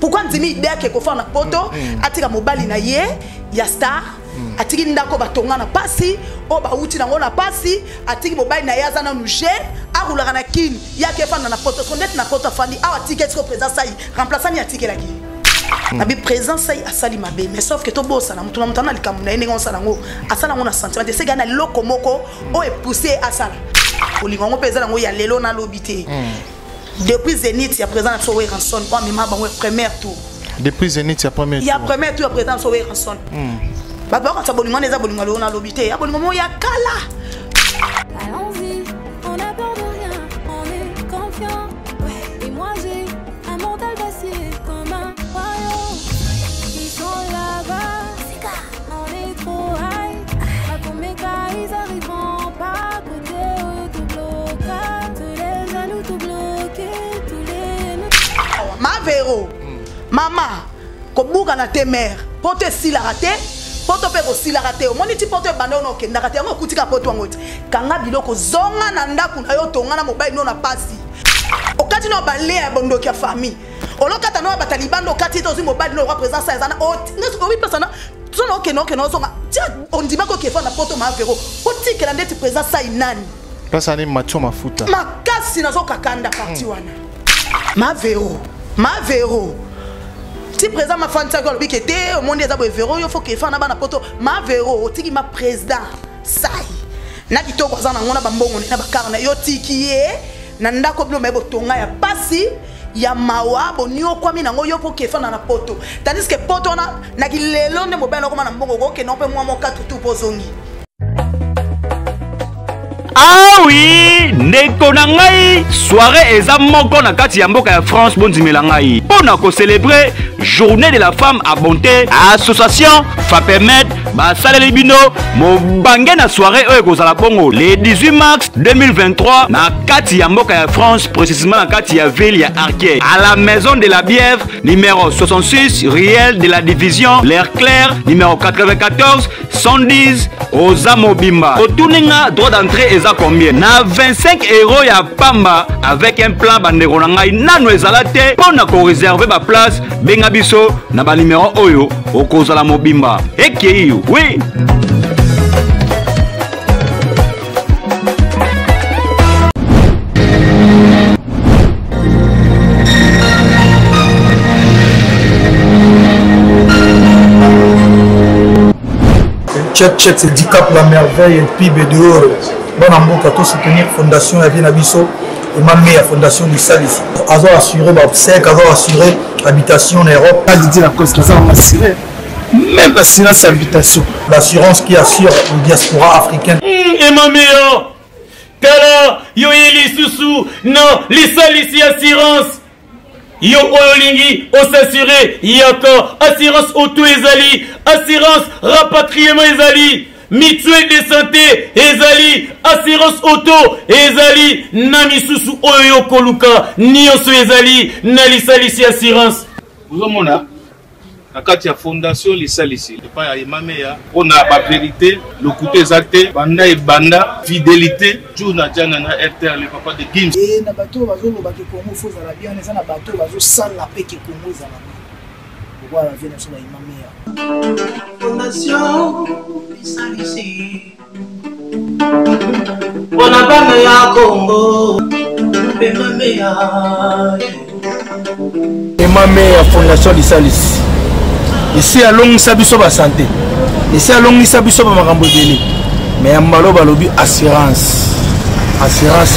pourquoi ndimi idée ke ko faire na poto atika mobali na ye ya star atiki ndako batonga na pasi o ba uti nango na pasi atiki mobali na ye azana nuje akulaka na kini ya ke fanda na poto sondet na poto fandi awa ticket ko présent sai remplaçant ni atiki la ki na bi présent sai asali mabe mais sauf que to bossa na mutuna mutana likamu na ene ngosala ngo asala ngo na sentiment se gana loko moko o e pousser asala olingo ngo peza ngo ya lelo na lobité depuis Zénith ya présent na Sowe Ranson kwa mima ba premier tour depuis Zénith ya premier tour ya premier tour présent na Sowe Ranson Baba quand ça bolingo neza bolingo lelo na lobité ya bolingo mo ya kala. Allons-y, on a peur de rien, on est confiant. Et moi j'ai un mental d'acier comme un royaume. Ils sont là-bas, on est trop high. À Komeka, ils arriveront pas à côté tout bloqué. Tous les jaloux tout bloqués, tous les... Ma véro, maman, kobuka na te mère, pour te si la raté. Poto pe aussi la raté. Mon iti poto bando no ke ndakate ngo kutika poto ngoti. Kanga biloko zonga na ndaku na yo tonga na mobile no na pasi. Okati no balé ya bondo kia famille. Olokata no ba talibando okati to zi mobile no représence ezana. O ngo oui persona. Zona ok no zonga. Tia on dit ba ko ke fa na poto ma vero. Oti ke la ndeti présence sa inani. Place ani macho mafuta. Makasi na zo kakanda parti wana. Ma vero. Si présent ma fan sagol bi kete au monde ezabo vero yo faut que fa na bana poto ma vero tiki ma président sai na kitoko za na ngona bambongo na bakarna yo tiki ye na ndako bino mebo tonga ya pasi ya mawa bonio kwa mina ngo yo faut que fa na poto tandis que poto na kilelo ne mobile ko na mbongo ko ke no pe mwa moka tutu pozongi. Ah oui, ndeko na ngai soirée eza moko na kati ya mboka ya France bondimela ngai pona ko célébrer journée de la femme à bonté association Fapemed basaleli bino mobange na soirée oyo kozala bongo le 18 mars 2023 na kati ya mboka ya France précisément na kati ya ville ya Arquet à la maison de la Bièvre numéro 66 Riel de la division L'air clair numéro 94 110 Oza Mobimba otuninga droit d'entrée eza combien na 25 € ya pamba avec un plan bandeko na ngai nano ezala te pona ko réserver ba place benga biso na ba numéro oyo okozala mobimba ekei oui. Check, c'est Dicap la merveille et PIB dehors. Bon amour, à tout soutenir Fondation Yavien Abisso et ma meilleure Fondation du Sal ici. Azo assuré l'obsèque, azo assuré l'habitation en Europe. Pas de dire la cause, ça on assuré. Même l'assurance habitation. L'assurance qui assure la diaspora africaine. Et ma meilleure, Kala, yo yeli susu, non, les Sal ici assurance. Yo olingi s'assurer yako assurance auto ezali assurance rapatriement ezali mutuelle de santé ezali assurance auto ezali na misusu oyo koluka nyonso ezali na lisalisi assurance bozomona na kati ya fondation lisalisi epai ya emameya mpona bavérité lokuta eza te banda ebanda fidélité jour na jana na RTL le papa de Gims et na bato bazoloba ke Congo fozala bien eza na bato bazosala mpe ke Congo ezala bien voilà vie na sola emameya fondation lisalisi mpona bana ya Congo emameya fondation lisalisi ici à longisa biso ba santé ici à longisa biso ba makambo ebele mais ya mbalo balobi assurance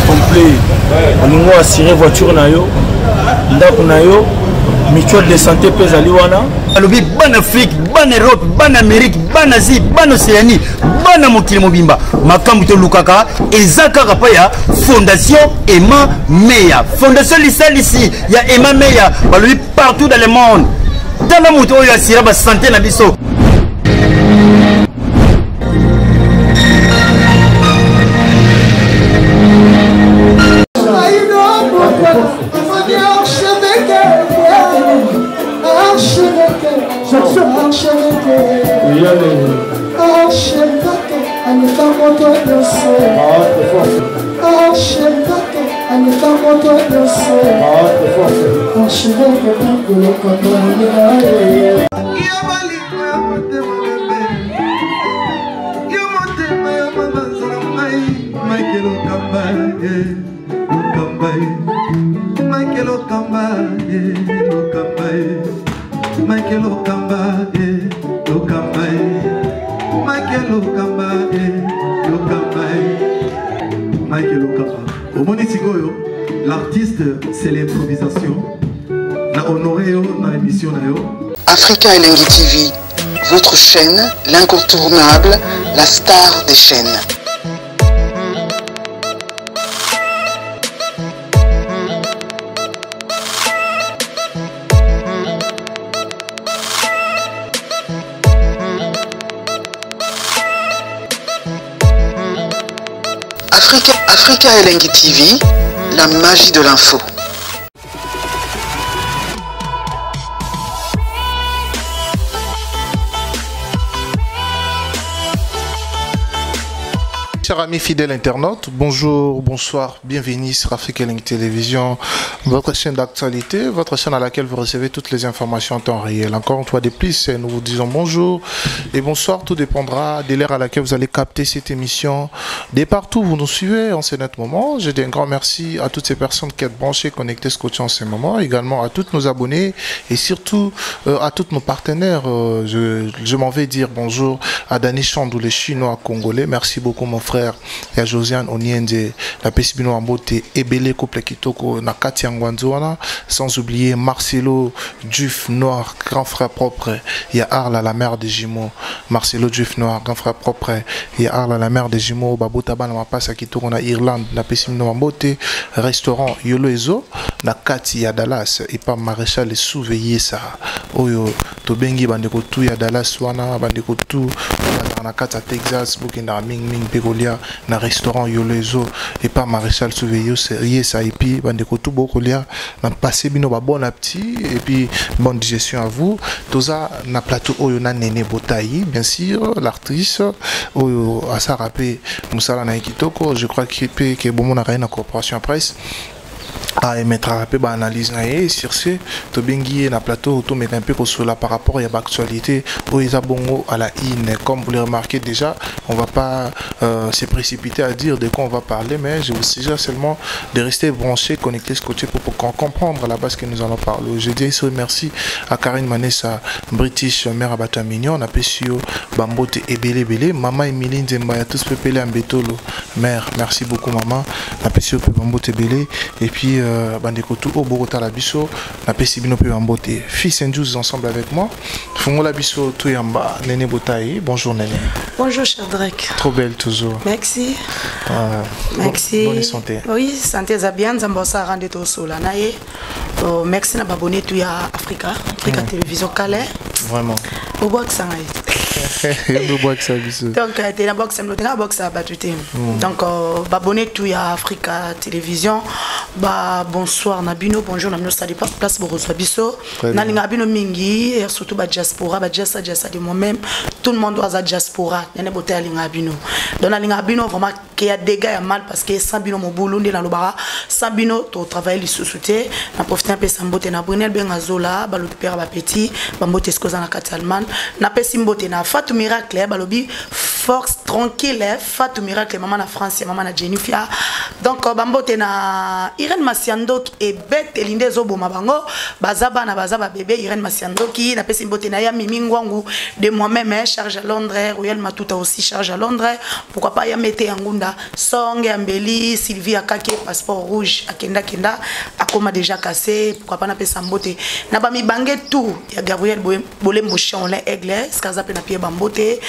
complet olingo assurer voiture na yo ndako na yo mutuelle de santé pe ezali wana balobi ban Afrique ban Europe ban Amérique ban Asie ban Océanie ban mokili mobimba makambo to lukaka eza kaka pa ya fondation Emameya fondation lisalisi ya Emameya balobi partout dans le monde. Dans la moto, il y a si la santé na biso. L'artiste, c'est l'improvisation. Na honoré dans l'émission. Africa Elengi TV, votre chaîne, l'incontournable, la star des chaînes. Africa Elengi TV, la magie de l'info. Chers amis fidèles internautes, bonjour, bonsoir, bienvenue sur Africa Elengi Télévision, votre chaîne d'actualité, votre chaîne à laquelle vous recevez toutes les informations en temps réel. Encore une fois de plus, nous vous disons bonjour et bonsoir, tout dépendra de l'heure à laquelle vous allez capter cette émission. De partout où vous nous suivez en ce net moment, je dis un grand merci à toutes ces personnes qui sont branchées, connectées, scotchées en ce moment, également à tous nos abonnés et surtout à tous nos partenaires. Je m'en vais dire bonjour à Dani Chandou, les Chinois congolais, merci beaucoup mon frère. Il y a Josiane Oniende, la Pesibino Ambote, Ebele Couple Kitoko, Nakati Angwanzouana, sans oublier Marcelo Duf Noir, grand frère propre. Il y a Arla, la mère des jumeaux. Marcelo Duf Noir, grand frère propre. Il y a Arla, la mère des jumeaux. Babotaba, na Mapasa Kitoko, na Irlande, na Pesibino Ambote, restaurant Yolo Ezo, Nakati ya Dallas, et pas maréchal et souveiller ça. Oyo, Tobengi, Bandeko tout ya Dallas, Wana, Bandeko tout, Nakati à Texas, Bukina, Ming Ming, Pegolia. Na restaurant Yolezo et pas maréchal surveillé sérieux ça et puis bandeko tout bokolia na passé bino ba bon appétit et puis bonne digestion à vous toza na plateau oyo na Néné Botaï bien sûr l'artiste oyo asa rapé musala na kitoko je crois que bon na na corporation presse à mettre à rappeler analyse sur ce to bengi na plateau auto mettre un peu sur la par rapport à l'actualité au Isabongo à la IN comme vous le remarquez déjà on va pas se précipiter à dire de quoi on va parler mais je vous suggère seulement de rester branché connecté scotché pour comprendre à la base que nous allons parler. Je dis merci à Karine Manessa British mère Abata Mignon on appelle sur Bambote et Belé maman Emilie Nzemba tous pepele Mbetolo mère merci beaucoup maman appelle sur Bambote Belé et puis bandeko tout au Bogota la biso na pesibino pe Bambote fils and Juice ensemble avec moi Fongo la biso tout yamba Néné Botaï bonjour Néné. Bonjour Shadrack. Trop belle toujours. Merci. Merci. Bonne santé. Oui, santé za bien zambosa rande to sola nae. Merci na babonné tout ya Africa Télévision Calais. Vraiment. Au box ça donc t'es na box me na box à batute. Donc babonné tout ya Africa Télévision. Ba bonsoir na bino bonjour na bino ça dépend place borozo biso. Na linga bino mingi et surtout ba diaspora ba diaspora de moi-même tout le monde doit à diaspora. Néné Botaï linga bino. Donc na linga bino vraiment qu'il y a des gars mal parce que sans bino mon boulot dans le bara sans bino to travailler les sociétés na profiter un peu sans Mbote na Brunel Bengazola ba le père ba petit ba Mbote skoza na Catalman na pesi Mbote na Fatou Miracle ba lobi force tranquille Fatou Miracle maman na France maman na Jennifer donc ba Mbote na Irène Masiando et bête elinde zo boma bango bazaba na bazaba bébé Irène Masiando qui na pesi Mbote na ya Mimi Ngwangu de moi-même charge à Londres Royal Matuta aussi charge à Londres pourquoi pas ya mette Ngunda Song Ambeli Sylvie Akake passeport rouge akenda kenda akoma déjà cassé pourquoi pas na pesa Mbote na ba mi bangé tout ya Gabriel Bolembo Chanlin Aigle skaza pe na pied Bambote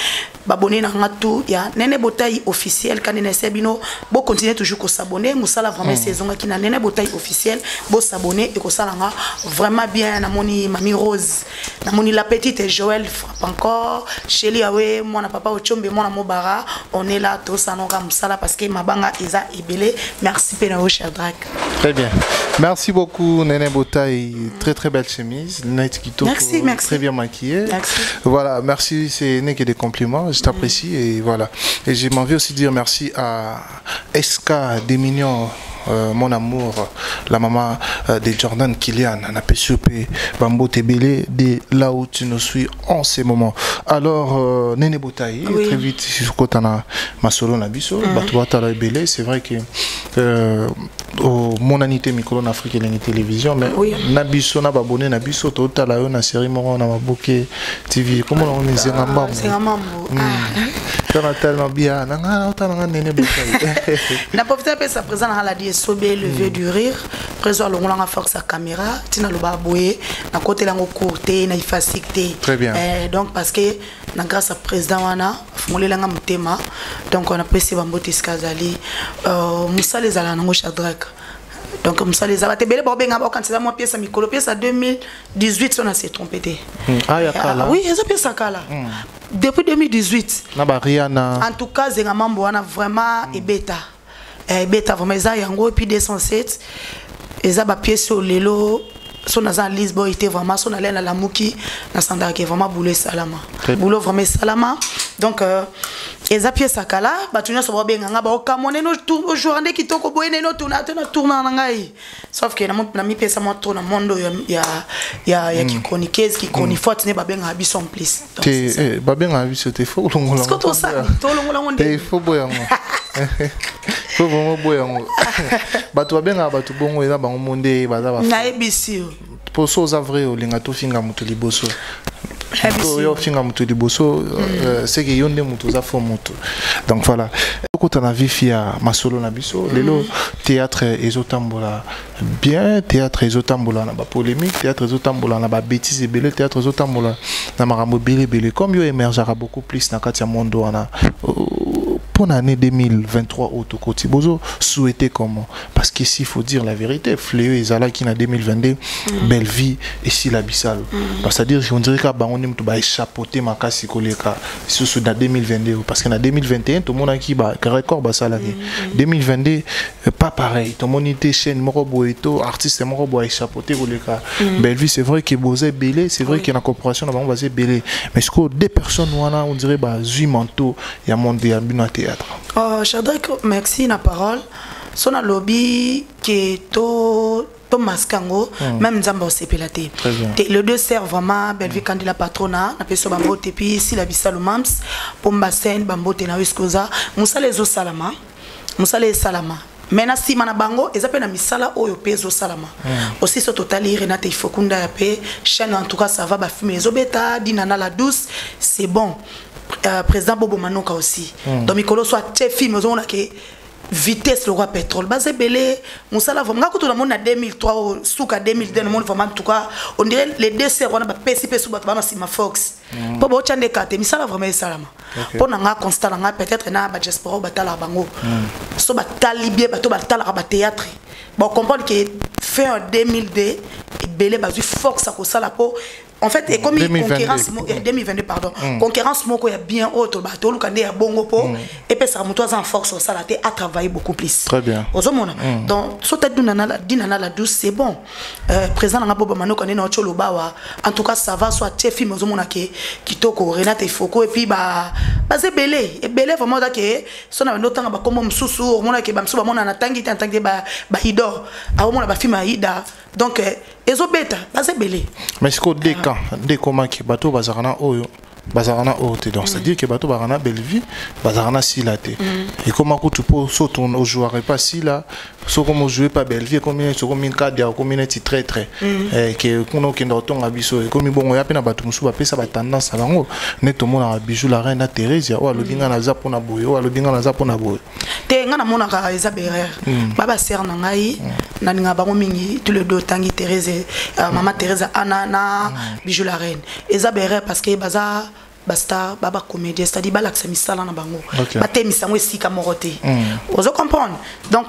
babonné na ngatu ya Néné Botaï officiel quand Néné Sebino bo continuer toujours ko s'abonner musala vraiment saison qui na Néné Botaï officiel bo s'abonner et ko salanga vraiment bien na moni Mami Rose na moni la petite Joël frappe encore Chélie awe moi na papa Ochombe moi na Mobara on est là tous à nos musala parce que mabanga isa ebele merci Pénao Shadrack. Très bien. Merci beaucoup Néné Botaï, très belle chemise, merci. Très bien maquillée. Merci. Voilà, merci, c'est n'est que des compliments, je t'apprécie et voilà. Et je m'en vais aussi dire merci à SK Desmignons mon amour, la maman de Jordan Kylian, na PCP, Bambo Tebele, de là où tu nous suis en ce moment. Alors, Nene Boutaï, très vite, quand on a Masolo Nabiso, Batouata Bele, c'est vrai que mon anité micro en Afrique et la télévision, mais Nabiso n'a pas abonné Nabiso, total a une série Moron na Maboké TV. Comment on est Zengamba? Zengambambo. Quand on a tellement bien, on a Nene Boutaï. La pauvreté sa présence dans la DSOB levé du rire, présent le roulant à force sa caméra, tina le baboué, na côté la courté, na facilité. Très bien. Donc parce que na grâce à président wana, fongolé la ngam tema, donc on apprécie Bambote Skazali, Moussa les ala na Shadrach. Donc Moussa les ala tebele ba benga ba quand c'est moi pièce à Mikolo pièce à 2018 on a s'est trompé. Ah ya kala. Oui, ils ont pièce à kala. Depuis 2018. Na ba Rihanna. En tout cas, Zengamambo wana vraiment et bêta. Bêta vraiment ça yango et puis 207 et ça ba pièce au lelo son azan Lisbo était vraiment son allé na la muki na sanda qui vraiment boulot salama boulot vraiment salama donc et ça pièce à kala ba tunya so ba benga ba okamone no aujourd'hui qui toko boyene no tourna na ngai sauf que na mi pièce mo tourna mondo ya qui chroniqueuse qui chroniforte ne ba benga biso en plus te ba benga biso te fo longola ngo to ça to longola ngo te fo boyango faut vraiment boyango bato ba benga bato bongo eza bango monde baza ba na ebisi pour ça vrai au linga to finga mutu liboso yo finga mutu liboso c'est que yonde mutu za fo mutu donc voilà quand on a vu fia Masolo na biso lelo théâtre ezotambola bien théâtre ezotambola na ba polémique théâtre ezotambola na ba bêtises belé théâtre ezotambola na marambo belé comme yo émergera beaucoup plus na katia mondo wana pour l'année 2023 au Tokoti Bozo souhaité comment parce qu'ici il faut dire la vérité Fléau et Zala qui en 2022 belle vie ici la Bissal c'est-à-dire qu'on dirait qu'on a échappé ma casse koleka sous dans 2022 parce qu'en 2021 tout le monde qui bat record bas salarié 2022 pas pareil tout le monde était chaîne moroboeto artiste morobo échappé koleka belle vie c'est vrai que Bozé belé c'est vrai qu'il y a une coopération on va dire belé mais ce que des personnes on dirait bah zui manteau il y a monde de théâtre. Shadrach, merci la parole. Son lobby qui est to maskango même Zambo sepelate. Le deux sert vraiment belle vie candidat patronat na peso bambo tepi si la bisalo mams pomba sen bambo te na wiskoza Moussa les o salama Moussa les salama. Mena si mana bango ezape na misala oyo pezo salama aussi ce total Renate Ifokunda ya pe chaîne en tout cas ça va ba fumer ezobeta dinana la douce c'est bon. Président Bobo Manoka aussi. Donc Mikolo soit chef film on a que vitesse le roi pétrole. Basé belé, on sala vraiment quand on a mon 2003 souka 2002 monde vraiment en tout cas on dirait les deux sœurs on a PCP sous batama si ma Fox. Pour bo chande kate mi sala vraiment salama. Pour nga constat nga peut-être na ba diaspora batala bango. So batali bien bato batala ba théâtre. Bon comprendre que fin en 2002 et belé bazu Fox à ko sala po en fait et comme 2022 pardon concurrence moko ya bien autre bato lukande ya bongo po et puis ça mutoza en force ça la a travaillé beaucoup plus très bien ozomona donc so tête dinana la douce c'est bon président nga Bobo Manoka na ocholo bawa en tout cas ça va soit chef film ozomona ke kitoko Renate Foko et puis ba belé et belé vraiment da ke so na notanga ba comme mususu omona ke ba msuba mona na tangi tangi ba idor a omona ba film ida donc ezobeta basé belé mais ce que des comment qui bateau bazarana oyo donc c'est-à-dire que bateau barana belle vie bazarana si la té et comment tu peux sauter au joueur pas si là so comme jouer pas belle vie combien so comme cadre combien très et que qu'on qui ndotong abiso et comme bon ya pena bato musu ba pesa ba tendance bango neto mona bijou la reine Thérèse wa lobinga na za pona boyo wa lobinga na za pona boyo te nga na mona ka Isabelle baba sœur na ngai na ninga bango mingi tout le dos tangi Thérèse maman Thérèse Anna na bijou la reine Isabelle parce que baza basta baba comédien c'est-à-dire balaksa misala na bango baté misango esika moroté ozo comprendre donc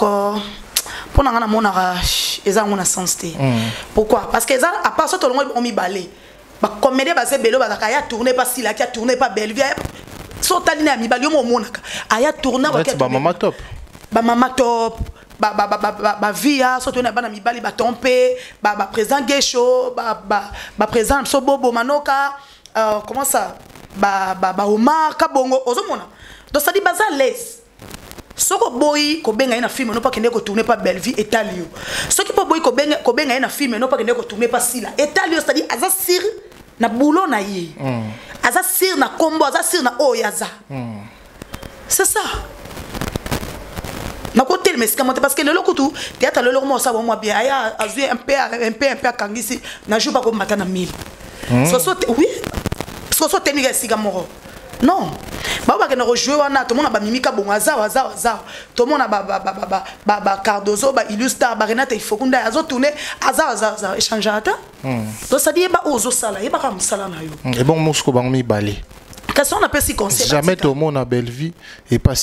pour na mona eza ngona sens té pourquoi parce que ça à part ça tout le monde on mi balé ba comédien ba se belo ba ka ya tourner pas si la qui a tourné pas belle vie so tali na mi balio mo monaka aya tourner ba mama top ba via surtout na bana mibali ba tomber ba président Gesho ba président so Bobo Manoka comment ça ba Omar Kabongo ozomona donc ça dit baza l'aise soko boyi ko benga na film no pas kende ko tourner pas Belleville Etalio soki po boyi ko benga na film no pas kende ko tourner pas Sila Etalio c'est-à-dire aza sir na boulot na ye aza sir na combo aza sir na oyaza c'est ça na côté mais c'est parce que le lokutu théâtre le lokutu ça moi bien aya azui un peu kangisi na joue pas comme matana 1000 oui so technique sika moro non ba ba kena rejouer wana to mona ba mimika bongaza waza to mona ba Cardozo ba Illustar ba Renata Ifokunda azo tourner aza échanger ata donc ça dit ba ozo sala e ba ka musala na yo et bon musko bangi balé qu'est-ce qu'on appelle si conseil jamais to mona Belleville et pas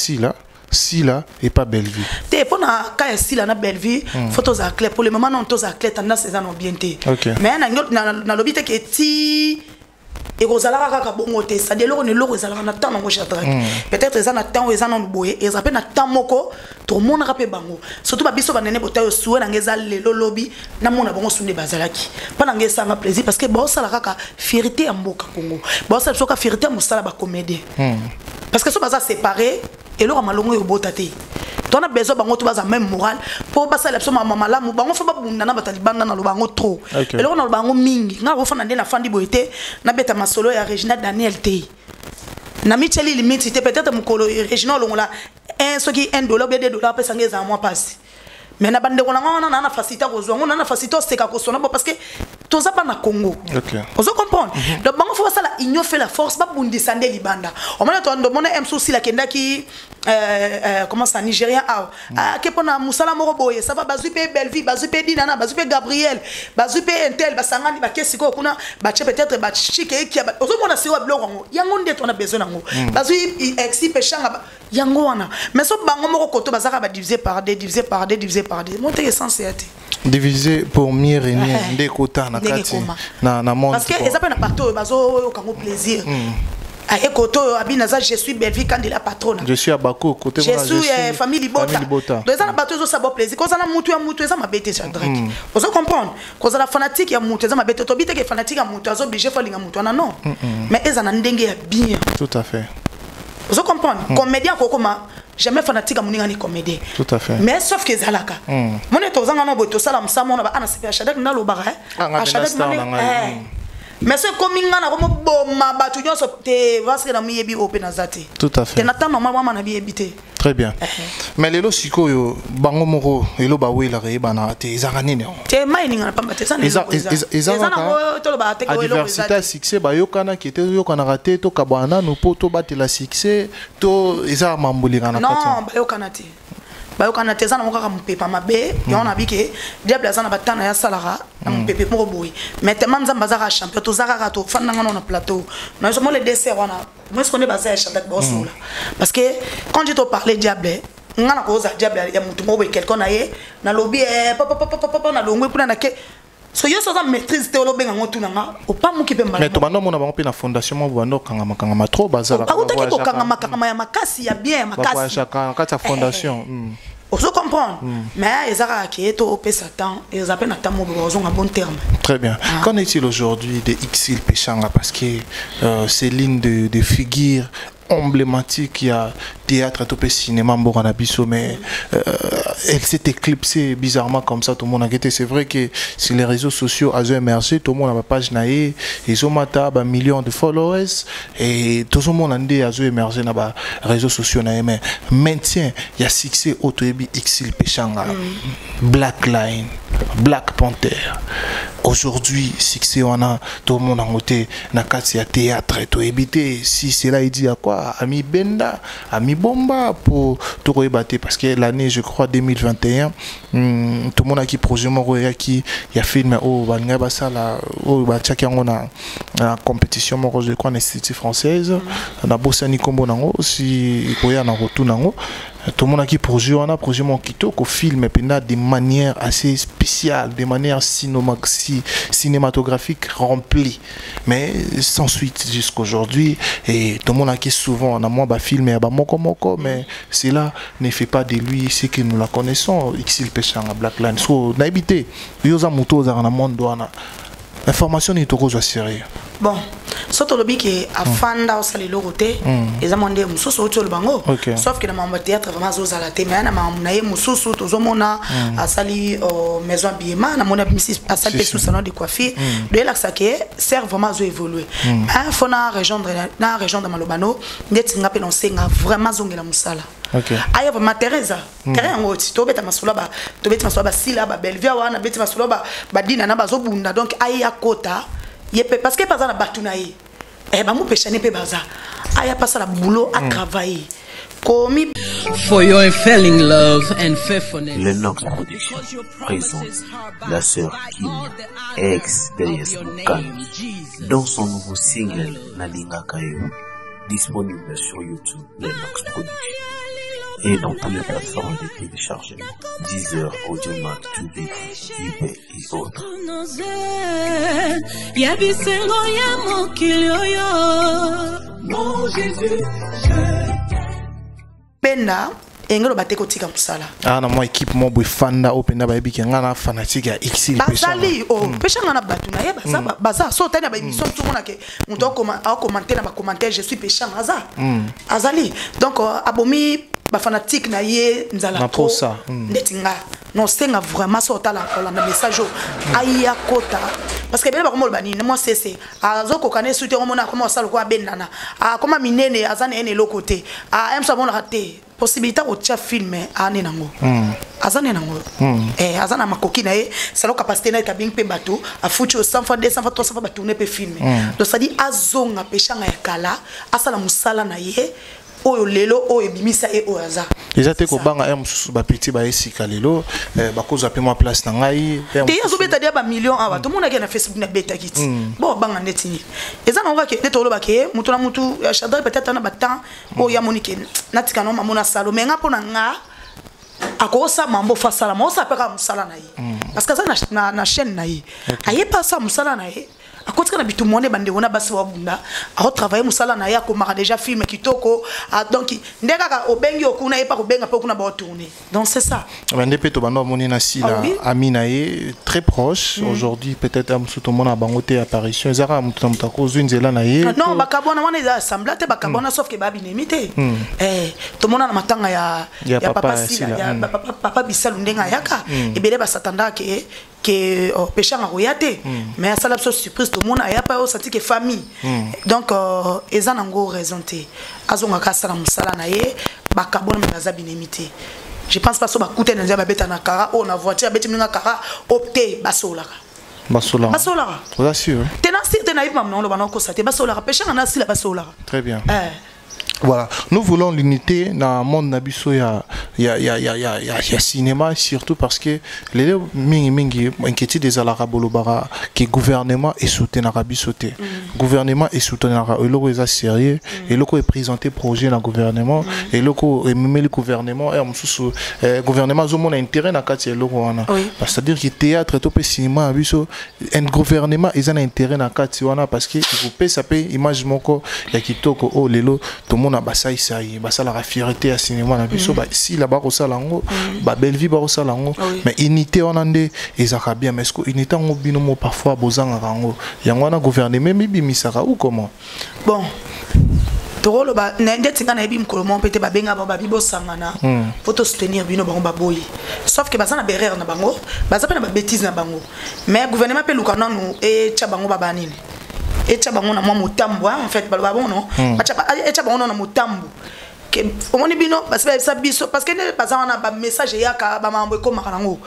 Sila et pas Belleville. T'es pour na quand Sila na Belleville, photos à clair pour le moment non tous à clair tendance c'est non bien té. Mais na lobité que ti et rozala kaka bongo té ça de l'eau ne l'eau rozala na temps ngo chatra. Peut-être ça na temps ça non boye et ça peut na temps moko tout monde rapé bango. Surtout ba biso ba nene botayo suwe na ngeza lelo lobby na mona bongo sunde bazalaki. Pas na ngeza ma plaisir parce que ba sala kaka fierté ya mboka Congo. Ba sala soka fierté ya mosala ba comédien. Parce que so baza séparé et là malongo yo botate tu as besoin bango tu vas même moral pour passer la maman malamu bango fa ba bundana batalibanda na lo bango trop et là on a bango mingi nga go fana na fandi boité na beta masolo ya Regina Daniel T na micheli limite peut-être mukolo Regina longola $1 $2 pesa ngeza moi passe mais na bande on na facilité ko on na facilité seka ko sona parce que tout ça pas na Congo on se comprend donc bango faut ça la union fait la force ba bundi sande libanda on m'a to ndo mona M6 la kenda ki comment ça Nigérien ke pona musala moko boye ça va bazupe Belleville bazupe Dinana bazupe Gabriel bazupe Intel basangani ba kesiko kuna ba peut-être ba chike ki ozo mona siwa bloko yango nde to na besoin nango bazui exi pechanga yango wana mais so bango moko koto bazaka ba diviser par deux monter essence c'est divisé pour mieux régner des quotas na kati na monde parce que ça peut na partout bazo kango plaisir et koto abinaza je suis Belleville quand il a patronne je suis à Bako côté je suis famille Bota donc ça na bateau ça bon plaisir quand ça na mutu ça ma bête ça direct vous comprendre quand ça la fanatique ya mutu ça ma bête to bite que fanatique ya mutu azo obligé faut linga mutu non mais eza na ndenge ya bien tout à fait vous comprendre comédien kokoma jamais fanatique à mon comédien tout à fait mais sauf que zalaka mon est aux angano boto sala msamo na ba ana sepe chadak na lo bara chadak mais c'est comme ngana comme boma batu nyonso te vasque na miyebi open azati tout à fait te nata normalement na biebité très bien mais lelo sikoyo bango moko elo ba wela re bana te ezanga nini te mining na pamba te ça ezanga to ba te ko elo diversité succès ba yokana ki te yokana raté to kabana no poto batela succès to eza mambulika na kati non ba yokana te ba kana teza na moka mpepa mabe yona bike diable azana batana ya salara na mpepe moko boy mais tellement nzamba za champion to zaka to fanda ngana na plateau na so mo le dessert wana moi ce qu'on est basé à chanter bosula parce que quand je te parlais diable ngana ko za diable ya mutu mo quelqu'un na lobby papa na longwe kuna na ke so yo so za maîtrise te olobenga ngotu nanga o pas mu kipe mbala mais to bando mona bango pe na fondation mo bando kanga trop bazala ko ko kanga ya makasi ya bien makasi ba chaka kata fondation on se comprend mais ezara ki to pesa temps et appelle na mo besoin en bon terme très bien qu'en est-il aujourd'hui de Ixil Pechanga parce que c'est l'une de figures emblématique, il y a théâtre, tout le cinéma, mais elle s'est éclipsée bizarrement comme ça, tout le monde a guetté. C'est vrai que sur les réseaux sociaux, elles ont émergé, tout le monde a ma page naïe, ils ont un million de followers, et tout le monde a émergé dans les réseaux sociaux. Mais maintenant, il y a succès auto-ébi Ixil Pechanga, Black Line, Black Panther. Aujourd'hui, succès, on a tout le monde a noté, dans le théâtre, tout éviter. Si c'est là, il dit à quoi? Ami Benda, Ami Bomba pour tout rebattre parce que l'année, je crois, 2021, tout le monde a qui projet, qui a filmé au Bangabasa, au Bachakiangona, la compétition, je crois, l'Institut française, on a bossé à Nikombo, si il y a un retour. Tout le monde a qui projet, on a projet mon kito qu'on filme de manière assez spéciale, de manière cinématographique remplie, mais sans suite jusqu'aujourd'hui. Et tout le monde a qui souvent on a moins filmé à moko, mais cela ne fait pas de lui ce que nous la connaissons. Ixil Pechanga Black Line. So n'habité, yosa muto za na monde douana. Information n'est trop sérieux. Bon, Soto lobi qui afanda au sali loroté et amande mususu auto le bango sauf que dans mon théâtre vraiment zozala te mais na mamunaye mususu tozomona asali maison habillement na mona bimisi asali sous salon de coiffure de la saké sert vraiment zo évoluer un fona région de Malobano ndeti ngape non senga vraiment zongela musala aya vraiment Teresa terrain ngoti to beta masula ba sila ba Bellevue wana beta masula ba dina na bazobunda donc aya kota yepe parce que pas na batunaye ba mu peshane pe baza aya passa la boulot à travailler comme for your unfailing love and faithfulness. Lennox Production présente la sœur Kim ex-Derrière Bukan dans son nouveau single Nalinga Kayo, disponible sur YouTube Lennox Production et dans toutes les plateformes de téléchargement, Deezer, Audiomack, Tubi, eBay et autres. Mon Jésus, Penda engelo bateko tika musala na moi équipe mo boy fanda openda ba yebiki ngana fanatique ya X basali pesha ngana batu na yeba baza so tani ba émission tout mona ke muto a commenter na ba commentaire je suis péchant azali donc abomi ba fanatique na ye nzala trop netinga non senga vraiment so tala na message aya kota parce que bele ba komol bani moi c'est azoko kané soute mona comment ça le quoi bendana comment minene azana ene lokote aime ça bon raté possibilité au tia filmer ane nango azana nango azana makoki na ye salo capacité na kabing pe bateau a foutu au 100 fois 200 fois 300 fois ba tourner pe filmer donc ça dit azonga pechanga ya kala asala musala na ye oyo lelo oyo bimisa e oyaza déjà te ko banga mususu ba petit ba esika lelo ba koza pe moi place na ngai te yazo beta dia ba million awa to mona ke na Facebook na beta kiti bon banga neti eza na ngaki te to loba ke mutu na mutu chadre peut-être na batan o ya monike natika no mamona salo menga pona nga akosa mambo fasala mo sa peka musala na yi parce que ça na chaîne na yi aye pas ça musala na yi akotika na bitu monde bande wona basi wa bunda a travailler musala na ya ko mara déjà film kitoko donc ndeka ka obengi okuna e pa ko benga pe kuna ba tourner donc c'est ça bande pe to bando moni na sila amina ye très proche aujourd'hui peut-être am tout monde a bangoté apparition ezara mutu mutako zunzela na ye non bakabona wana eza assemblée bakabona sauf que babi nemité to mona na matanga ya papa sila ya papa bisalu ndenga yaka ebele ba satanda que péchant à royauté mais ça la surprise tout le monde a pas senti que famille donc ils en ont raison té azonga ka sala musala na ye bakabona mbaza binemité je pense pas so bakute na nzaba beta na kara on a voiture beti minga kara opté basola vous assure tena si tena yip mamno lo banoko sa te basola péchant na si la basola très bien voilà, nous voulons l'unité dans le monde nabiso ya cinéma surtout parce que les mingi inquiétude des alarabolo que gouvernement est soutenu Arabie sauté gouvernement est soutenu et loko est sérieux et loko est présenté projet dans gouvernement et loko est même le gouvernement et gouvernement zomo na intérêt na kati loko wana c'est-à-dire que théâtre to pe cinéma nabiso un gouvernement ils ont intérêt na kati wana parce que il peut ça peut image moko ya kitoko o lelo to na basai sai basala la fierté à cinéma na biso ba si là bas ça lango ba Bellevue ba ça lango mais unité on ande ezaka bien mais est-ce que unité ngo binomo parfois bozanga rango yango na gouvernement mibi misaka ou comment bon toro ba nende tinga na ebim kolomo pete ba benga ba bibo sangana pour soutenir bino bango ba boyi sauf que bazana berrer na bango baza na ba bêtise na bango mais gouvernement pe lukana no e tcha bango ba banini et tchabango na moi motambo en fait balba bon non et tchabango na motambo que omoni bino parce que ne pas on a ba message ya ka ba mambo ko makanango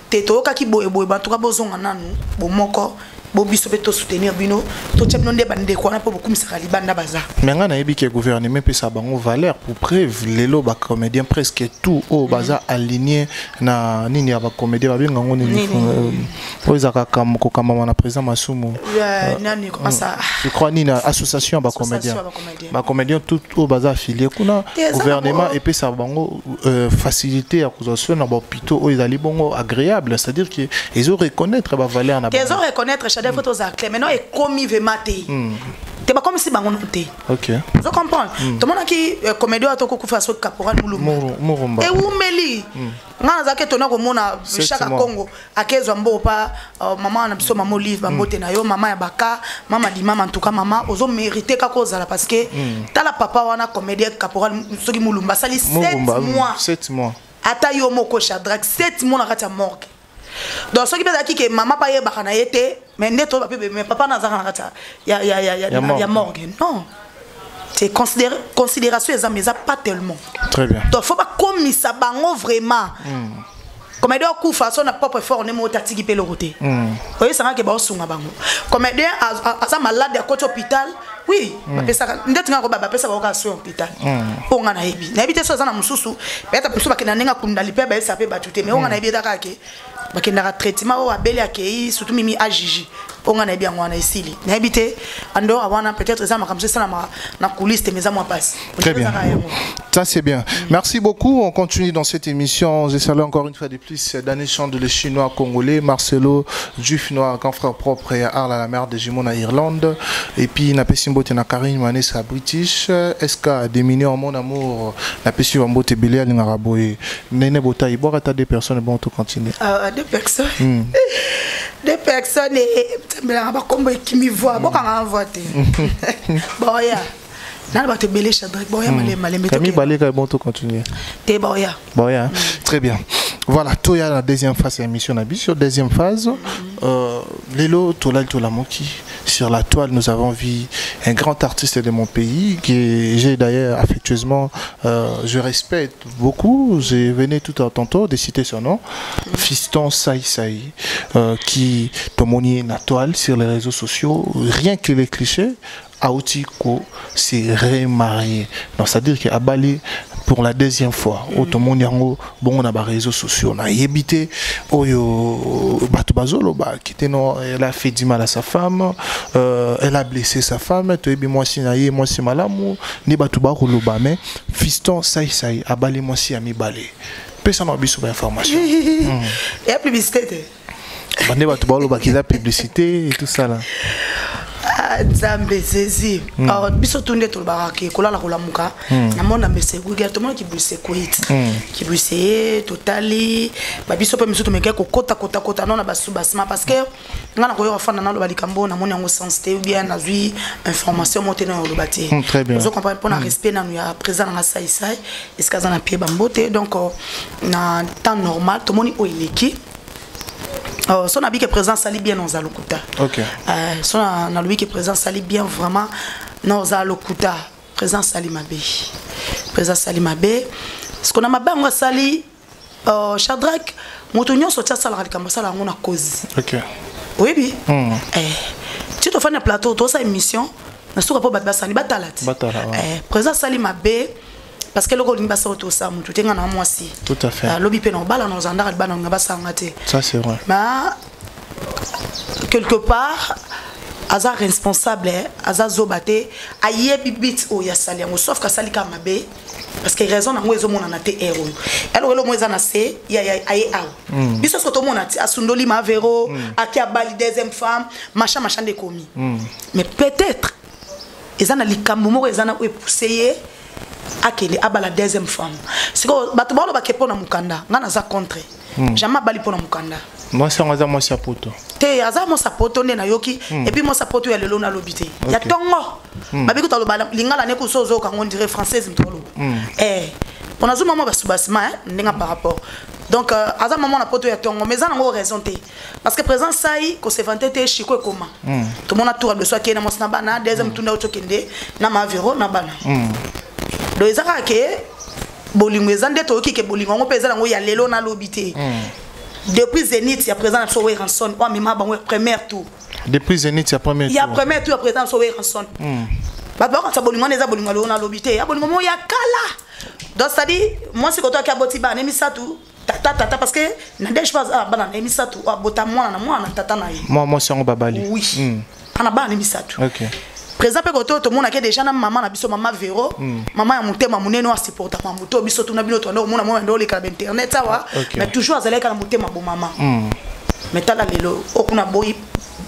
te to ka ki boye ba to ka bozonga nanu bo moko bo biso pe to soutenir bino to tchabino nde bande ko na po beaucoup misaka libanda baza mais nga na yebi ke gouvernement pe sa bango valeur pour preuve lelo ba comédien presque tout au baza aligné na nini ya ba comédien ba benga ngoni ni oizaka kam ko kama na président Masumu nani comment ça je crois ni na association ba comédien tout au baza affilié kuna gouvernement et pe sa bango facilité à cause na ba hôpitaux o izali bongo agréable c'est-à-dire que ils ont reconnaître ba valeur na ils ont reconnaître des photos à clé maintenant est commis ve maté t'es pas comme si bango te. OK. Vous comprenez? Tout le monde qui comédien to ko fa so caporal mulumba. Et où meli? Ngana zake tona ko mona chaka Congo akezwa mbo pa maman na biso maman livre bambote na yo maman ya baka maman di maman en tout cas maman ozo mériter ka kozala parce que tala papa wana comédien caporal soki mulumba sali 7 mois. 7 mois. Ata yo moko Shadrack 7 mois na kati ya morgue. Donc ce qui veut dire que maman pa ye bakana yete mais neto mais papa na zaka na kati ya morgue. Non. C'est considération mais pas tellement. Très bien. Donc faut pas comme ça bango vraiment. Comédien kufa son na propre effort ne mo tatiki pe le côté. Voyez ça que ba sunga bango. Comédien asa malade à côté hôpital. Oui, bapesa ndeti nga ko bapesa ba ka hôpital. Onga na yebi. Na yebi te so za na mususu. Beta mususu bakena nenga kunda lipe ba esa pe batute mais onga na yebi daka ke bakena traitement o abeli akei surtout mimi agigi. On a bien on a ici n'habité en dehors avant peut-être ça comme ça na coulisse mais ça moi passe. Très bien. Ça c'est bien. Merci beaucoup. On continue dans cette émission. Je salue encore une fois de plus Daniel Chand de le chinois congolais, Marcelo Dufnois, grand frère propre et Arles à la mer de Jimon à Irlande et puis na Pessimbo na Karine Manessa British, SK Déminé en mon amour, na Pessimbo Mbote Belé à l'Araboé. Nene Bota il boit à des personnes bon tout continuer. Deux personnes. Deux personnes et mais là comme qui me voit bon quand on vote boya na ba te belé Shadrack boya malé Camille Balé bon tout continuer te boya très bien. Voilà, tout y a la deuxième phase de l'émission sur deuxième phase Lelo Tola Moki sur la toile. Nous avons vu un grand artiste de mon pays que j'ai d'ailleurs affectueusement je respecte beaucoup. Je venais tout à tantôt de citer son nom, Fiston Saï qui tomonier la toile sur les réseaux sociaux. Rien que les clichés Aotiko s'est remarié. Donc c'est-à-dire qu'il a balé pour la deuxième fois. Tout le monde yango bon on a les réseaux sociaux. On a évité oyo batubazolo qui était non, elle a fait du mal à sa femme, elle a blessé sa femme. Tu es moi si naïe moi si malamu ni batuba koloba mais Fiston Saï a balé moi si ami balé. Personne n'a besoin d'informations. Et la publicité. Bande batuba koloba qui a publicité et tout ça là. Nzambe zezi biso tunde to baraki kolala kolamuka na mona mese kuga to mona ki buse kuit ki buse totali ba biso pe miso to meke ko kota non na basu basma parce que ngana ko yo fana na lo balikambo na mona ngo sensité ou bien na zui information monter na lo bati très bien vous comprenez pour na respect na ya présent na sai est-ce que ça na pied bambote donc na temps normal to moni o ileki. Son habit qui présent sali bien dans Zalokuta. OK. Son habit qui présent sali bien vraiment dans Zalokuta. Présent sali mabé. Présent sali mabé. Ce qu'on a mabé on sali Shadrack motonyo sortir ça la comme ça là on a cause. OK. Oui. Tu te fais un plateau toi ça émission na souka po batba sali batala. Présent sali mabé. Parce que le rôle n'est pas ça tout ça, tout est en moi aussi. Tout à fait. Lobby pénal, balan nos andars, balan n'a pas ça raté. Ça c'est vrai. Mais quelque part, Aza responsable, Aza zobate, aïe bibit ou yasali, on sauf que sali kamabé, parce que raison na mwezo mona na te héros. Alors le mweza na se, ya aïe ao. Biso soto mona ti asundoli ma vero, akia bali deuxième femme, machin de commis. Mais peut-être, ezana likambo mo ezana ou poussé. Akele abala deuxième femme. C'est que batubalo bakepo na mukanda, ngana za contre. Jamais bali pona mukanda. Moi c'est moi sapoto. Te aza mo sapoto ne na yoki et puis mo sapoto ya lelo na lobité. Ya tongo. Babi ko talo bala lingala ne ko sozo ka on dirait française mtolo. On a zo maman basubasima ndenga par rapport. Donc aza maman na poto ya tongo mais ça n'a raison te. Parce que présent sai ko se vanter te chiko comment. Tout le monde a tout le soir qui na mo na bana deuxième tunda otokende na ma vero na bana. Donc ça que bolingo ezande to ki ke bolingo ngo peza ngo ya lelo na lobité. Depuis Zénith, il y a présent à Sowe Ranson. Oh, mais ma première tour. Depuis Zénith, il y a première tour. Il y a première tour à présent à Sowe Ranson. Bah, quand ça bolingo les abolingo on a lobité. Ya bolingo mo ya kala. Donc ça dit, moi c'est quand toi qui a boti ba nemi ça tout. Tata parce que na dej pas ah bana nemi ça tout. Bota moi na tata na yi. Moi c'est en babali. Oui. Ana ba nemi ça tout. OK. Présent pe koto to mona ke déjà na maman na biso maman Véro maman ya mutema munene wa supporta ma muto biso tuna bino to mona mona ndo le ka internet sawa mais toujours azaleka ka mutema bo maman mais tala lelo okuna boyi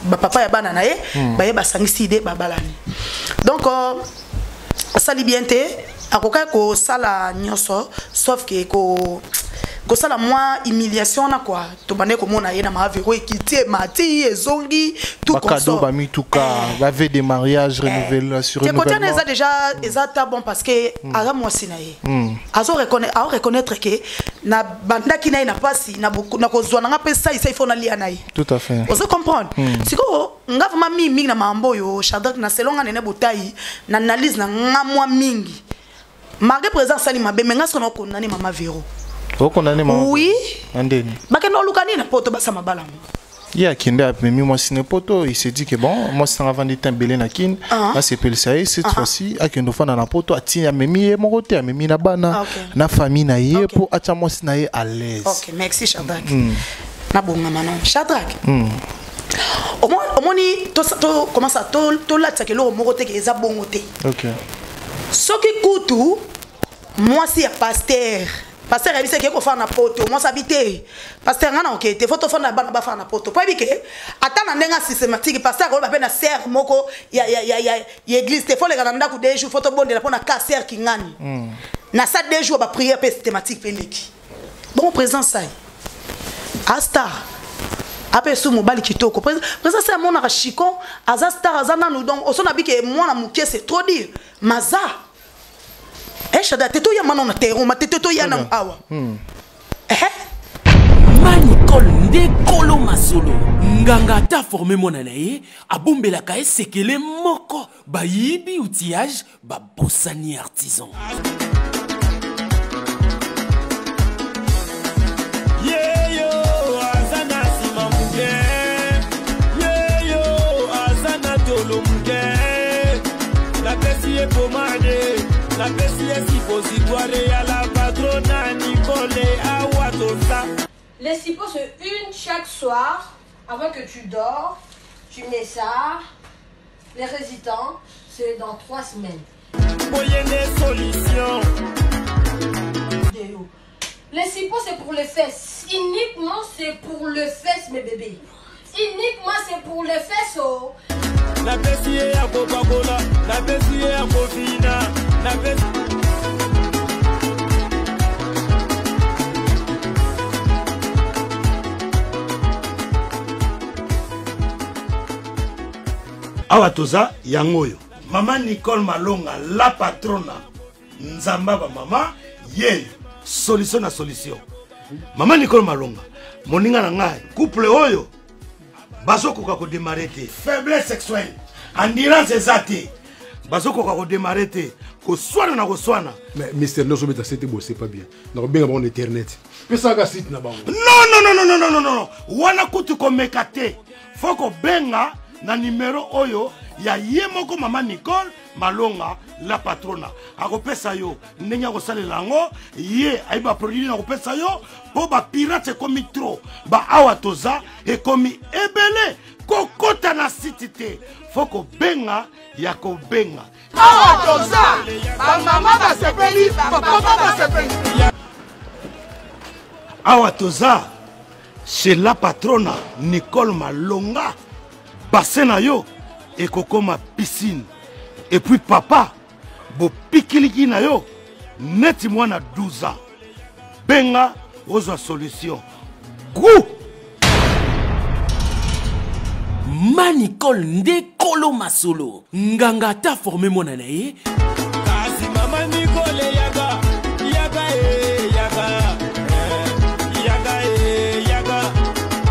ba papa ya bana na ye ba ye ba sangisi ide ba balani Donc asali bien te akoka ko sala nyoso sauf que ko sala moi humiliation na quoi to bane ko mona yena ma véro ekiti mati ezongi tout comme ça cadeau ba mi tout cas va faire des mariages renouvelés sur une nouvelle fois déjà exact bon parce que ara moi sinaye azo reconnaître que na banda ki na pasi na ko zwana nga pesa il faut na lia naï tout à fait vous comprendre siko nga vraiment mingi na mambo yo Shadrach na selonga nene botai na analyse na nga moi mingi malgré présence sali mabe mais nga ce qu'on condamné mama Véro. Oui. Andeni. Bakeno lukani na poto basa mabala. Ya kinde a mis moi sine poto, il s'est dit que bon, moi c'est avant d'être belé na kin, là c'est pel ça cette fois-ci a kendo fa na poto ati a memi mon côté a memi na bana na famille na ye pour acha moi sina à l'aise. OK, merci Shadrach. Na bonga manon. Shadrach. Omoni to comment ça to la tsake lo mo côté ke eza bongo te. OK. Soki kutu moi si ya pasteur pasteur a dit que ko fa na poto moi s'habiter pasteur ngana OK te photo fa na bana ba fa na poto po bike ata na ndenga systématique pasteur ko ba pe na serre moko ya église te faut les ganda ku des jours photo bonde la pona casser ki ngani na ça des jours ba prière systématique peleki bon présence ça asta après sous mobile kitoko présence ça mon na chikon aza star azana nous donc osona bike moi na muke c'est trop dire maza Shada teto ya manona tero ma teto ya na awa Manicole nde kolo masolo nganga ta formé mona na ye abombela ka esekele moko bayibi outillage ba bossani artisan yeyo azana simamuke yeyo azana tolomke la pesie pomade la PCS suppositoire à la patrona Nicole Awatosa. Les sipos c'est une chaque soir avant que tu dors. Tu mets ça. Les résidents, c'est dans 3 semaines. Voyez des solutions. Les sipos c'est pour les fesses. Uniquement c'est pour le fesses mes bébés. Uniquement c'est pour les fesses. Oh. La PCS à Coca-Cola, la PCS à Cofina. Awatoza yangoyo Maman Nicole Malonga la patrona nzamba ba mama ye solution na solution Maman Nicole Malonga moninga na ngai couple oyo bazokoka ko démarrer te faiblesse sexuelle endurance ezate bazokoka ko démarrer te ko swana na ko swana mais Mister Lozo beta c'était beau c'est pas bien na benga bon internet pesa ga site na bango non wana kutu ko mekate foko benga na numéro oyo ya yemoko Maman Nicole Malonga la patrona akopesa yo ndenya ko salela ngo ye aiba produit na kopesa yo po ba pirate komi trop ba awatoza e komi ebele kokota na site te foko benga ya ko benga awatoza ba mama ba sepeli ba papa ba sepeli awatoza chez la patrona Nicole Malonga basena yo et kokoma piscine et puis papa bo pikiliki na yo neti mwana 12 ans benga ozo solution goût Manicole nde kolo masolo nganga ta formé mona na ye kasi mama Nicole yaga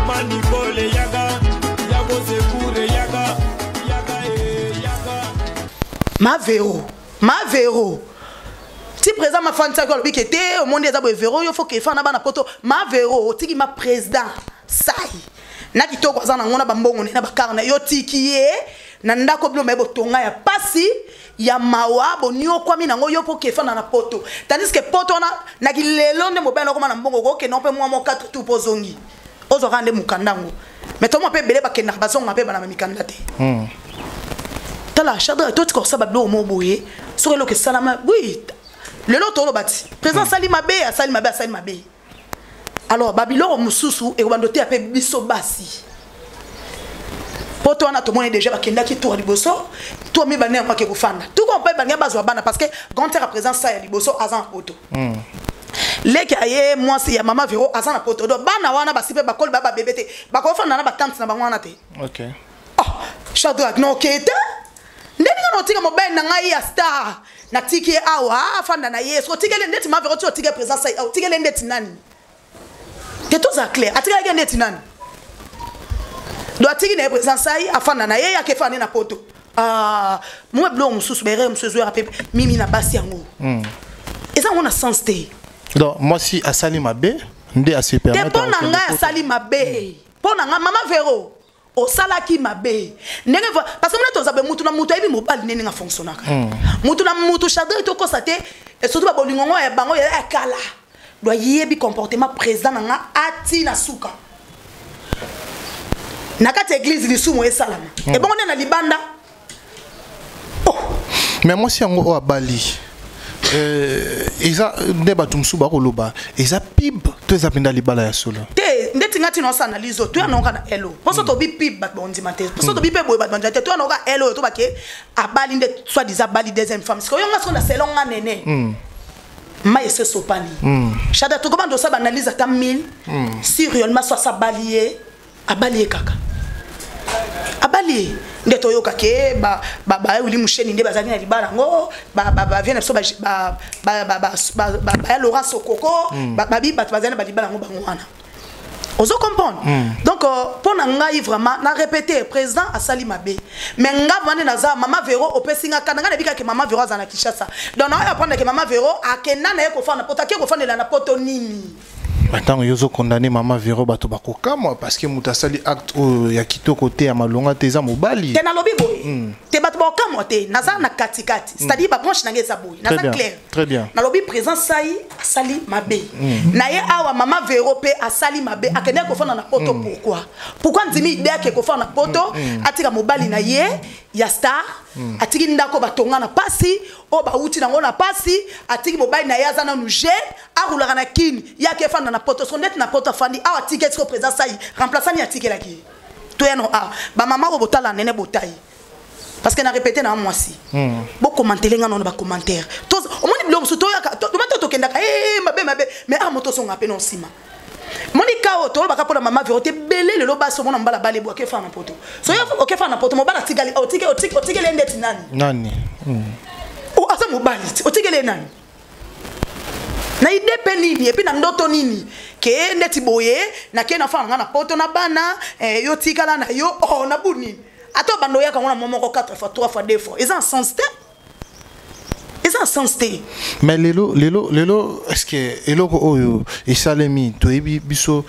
Manicole yaga yago sekure yaga ma Véro si présent ma fan ça ko bi kete au monde za bo Véro yo faut que fa na bana poto ma Véro tiki ma président sai na kitoko za na ngona bambongo na bakarna yo tiki ye na ndako blo mebo tonga ya pasi ya mawa bonio kwa mina ngo yo po ke fa na poto tandis que poto na kilelo ne mobile ko na mbongo ko ke no pe mwa 4 tout pozongi ozo rande mukandango mais to mo pe bele ba kenna bazonga pe bana mikanda te la Shadrach toi tu comme ça bablo mo boye sur le que salama oui le lot to bati présent sali mabe alors babilo mususu e bandote ape biso basi poto wana tomone déjà bakendaki tour liboso to mi bana ngaki kufanda tout qu'on peut bana bazwa bana parce que grand terre présence ça ya liboso azan poto leki aye mwasi ya mama Vero azan na poto do bana wana basipe bakol baba bébé bakofanda na batante na bangwana te. OK. Oh Shadrach no kete ndeni ngano tika mobile na ngai ya star na tiki awa afanda na yeso tikele ndeti ma Vero to tike présence ça tikele ndeti nani que tout ça clair atika ndeti nani do atiki na présence ça afanda na ye ya ke fane na poto moi blo mususu bere mususu ya pepe mimi na basi yango eza ngona sens te. Donc moi si asali mabe ndé a super te pona nga asali mabe pona nga mama Vero o salaki mabe ndenge parce que mona tozabe mutu na mutu ebi mobile nene nga fonctionnaka mutu na mutu Shadrach to constater et surtout ba bolingongo ya bango ya kala doit yebi comportement président nga ati na suka na kati église lisumu esalama et bon on est na libanda. Mais moi si yango o Bali eza ndeba tumsuba koloba eza pib to eza penda libala ya solo te ndeti ngati no analyse to anoka na elo poso to bi pib bat bondi mate poso to bi pe boy bat bondi to anoka elo to bake abali nde soit disant bali deuxième femme parce que yonga so na selonga nene ma ese sopani Shadrach to comment do ça analyse ata 1000 si réellement soit ça balier abalier kaka abali ndeto yoka ke ba uli musheni nde bazali na libala ngo ba vienne so ba Laurent Sokoko ba bi bat bazali na libala ngo bangwana ozo comprendre donc pour ngai vraiment na répéter président asali mabe mais nga vane naza mama Vero opesinga kananga nebika ke mama Vero azana Kinshasa donc na apprendre que mama Vero akenda na ye ko fana poto ke ko fana na poto nini. Maintenant, ils ont condamné Maman Vero bato bakoka moi parce que mutasali acte ya kito côté ya malonga teza mobali. Te na lobi boy. Te bato bakoka moi te naza na kati kati. C'est-à-dire ba branche na ngeza boy. Naza clair. Très bien. Na lobi présent sai asali mabe. Na ye awa Maman Vero pe asali mabe akende ko fana na poto pourquoi? Pourquoi ndimi idée ke ko fana na poto atika mobali na ye ya star atiki ndako batonga na pasi o ba uti na ngona pasi atiki mobali na ye azana nu jeune arulaka na kini ya ke fana na poto sondet na poto fandi awa ticket ko présent sai remplaçant ni atiki la ki to ya no ba mama ko botala nene botai parce que na répéter na moi si bo commenter nga non ba commentaire to o moni blog so to ya to to kenda ka mabe mais moto songa pe non sima Monica to ba kapola mama Vero te belé le loba so mona mbala bale bo ke fa na poto so yo o ke fa na poto mo bala tigali o tike le ndeti nani o asa mo bali o tike le nani na ide pe nini et puis na ndoto nini ke ndeti boye na ke na fa na poto na bana yo tikala na yo na buni ato bando ya ka ngona momoko 4 fois 3 fois 2 fois ils en sens te mais lelo est-ce que eloko oyo isalemi to ebi biso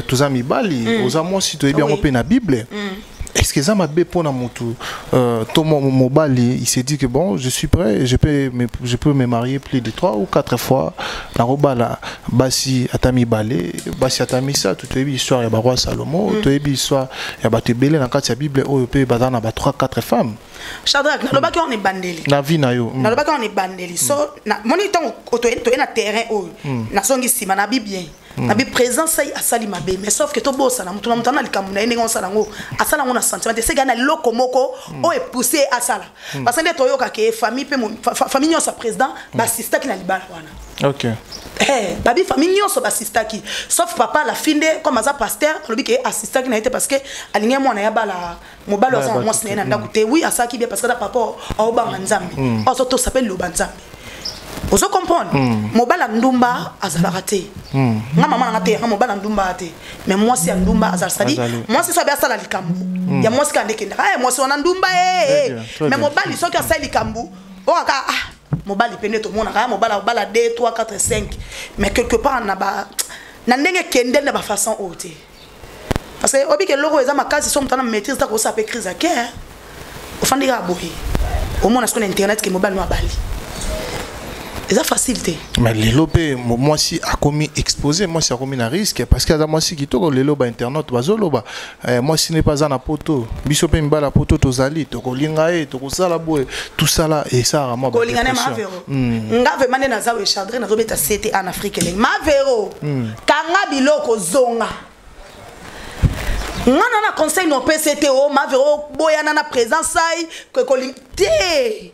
tozami bali ozamo si to ebi en pe na Bible est-ce que ça m'a bé pour na motu to mobali il s'est dit que bon je suis prêt je peux me marier plus de 3 ou 4 fois na robala basi atami balé basi atami ça tout ebi histoire ya ba roi Salomo to ebi histoire ya ba tebele na kati ya Bible oyo pe bazana ba 3 4 femmes. Shadrach na lobaki on est bandeli na vie na yo na lobaki on est bandeli so na moni temps to na terrain oyo na songi sima na bi bien na bi présence sai asali mabe mais sauf que to bossa na mutuna mutana likambu na ndenge osala ngo asala ngo na sentiment c'est gana loko moko o est poussé asala parce que to yoka ke famille pe famille nyonso président ba sister ki na libala wana OK babi famille nyonso ba sister ki sauf papa la finde comme aza pasteur lobi ke assistant ki na été parce que alinge mwana ya bala mobalo aza moi sina na ndakuté oui asaki bien parce que papa o ba nzambe o so to s'appelle lo banzambe ozo comprendre mobala ndumba azala raté nga mama na te nga mobala ndumba te mais moi si ndumba azala sadi moi si so ba sala likambu ya moi si kande kenda moi si wana ndumba mais mobali so ki asala likambu o aka mobali pene to mona ka mobala bala 2 3 4 5 mais quelque part na ba na ndenge kende na ba façon oté parce que obi ke logo eza makazi so mtana maîtrise ta ko sa pe crise à cœur o fandira boye au moins na internet ke mobile no abali c'est facilité. Mais les lobes, moi si a commis exposé, moi si a commis un risque parce que moi si qui to les lobes internet bazoloba, moi si n'est pas un poto, bisope mbala poto tozali, to kolingae, to kosala boy, tout ça là et ça vraiment. Kolingane ma Vero. Ngave mane na zawe chadre na zobeta c'était en Afrique les ma Vero. Kanga biloko zonga. ngana na conseil no PCT o ma vero boyana na présence ai que colité